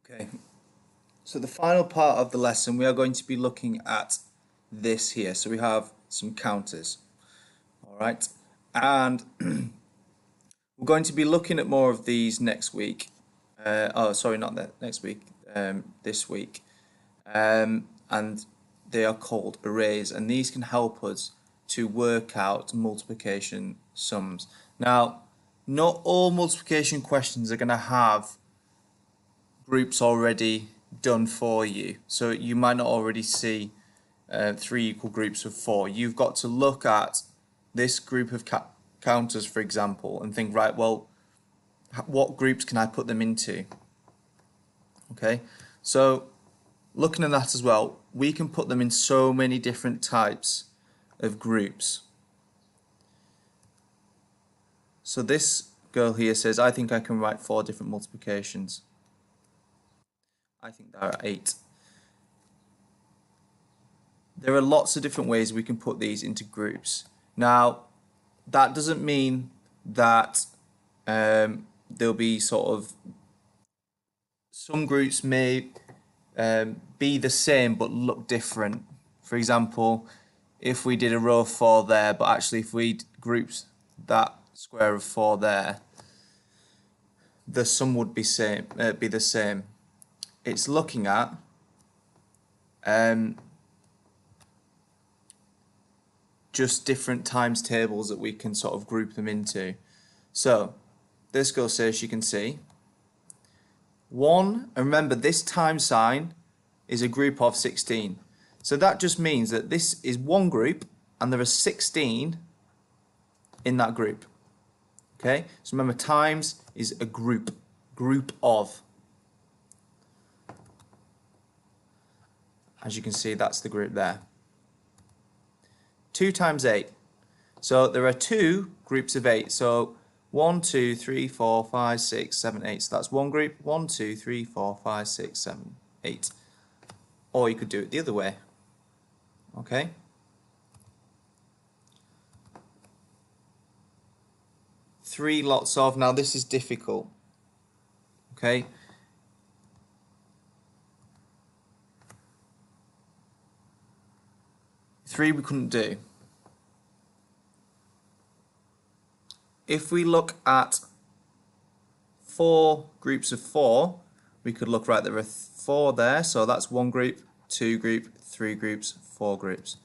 Okay, so the final part of the lesson we are going to be looking at this here. So we have some counters, all right, and we're going to be looking at more of these next week. Sorry, not next week, this week. And they are called arrays, and these can help us to work out multiplication sums. Now, not all multiplication questions are going to have groups already done for you, so you might not already see three equal groups of four. You've got to look at this group of counters, for example, and think, right, well, what groups can I put them into? Okay, so looking at that as well, we can put them in so many different types of groups. So this girl here says, I think I can write 4 different multiplications. I think there are 8. There are lots of different ways we can put these into groups. Now, that doesn't mean that there'll be sort of, some groups may be the same but look different. For example, if we did a row of 4 there, but actually if we grouped that square of 4 there, the sum would be the same. It's looking at just different times tables that we can sort of group them into. So this girl says she can see 1, and remember this time sign is a group of 16. So that just means that this is one group and there are 16 in that group. Okay, so remember times is a group of. As you can see, that's the group there. 2 times 8. So there are 2 groups of 8. So 1, 2, 3, 4, 5, 6, 7, 8. So that's one group. 1, 2, 3, 4, 5, 6, 7, 8. Or you could do it the other way. Okay? Three lots of. Now this is difficult. Okay? Three we couldn't do. If we look at 4 groups of 4, we could look, right, there are 4 there, so that's one group, 2 group, 3 groups, 4 groups.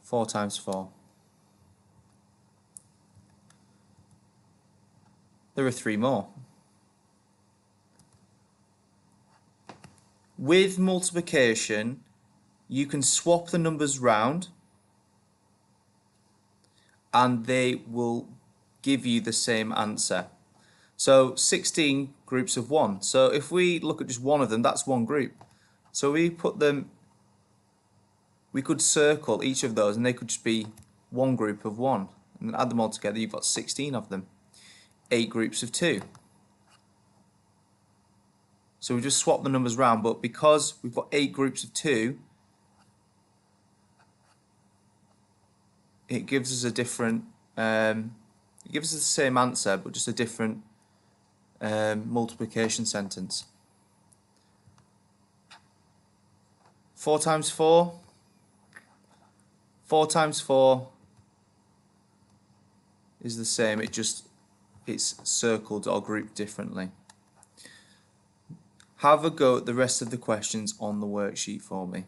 4 times 4. There are 3 more. With multiplication, you can swap the numbers round and they will give you the same answer. So 16 groups of 1. So if we look at just one of them, that's one group. So we put them, we could circle each of those and they could just be one group of 1. And then add them all together, you've got 16 of them. 8 groups of 2. So we just swap the numbers round, but because we've got 8 groups of 2, it gives us a different, it gives us the same answer, but just a different multiplication sentence. 4 times 4. 4 times 4 is the same, it's circled or grouped differently. Have a go at the rest of the questions on the worksheet for me.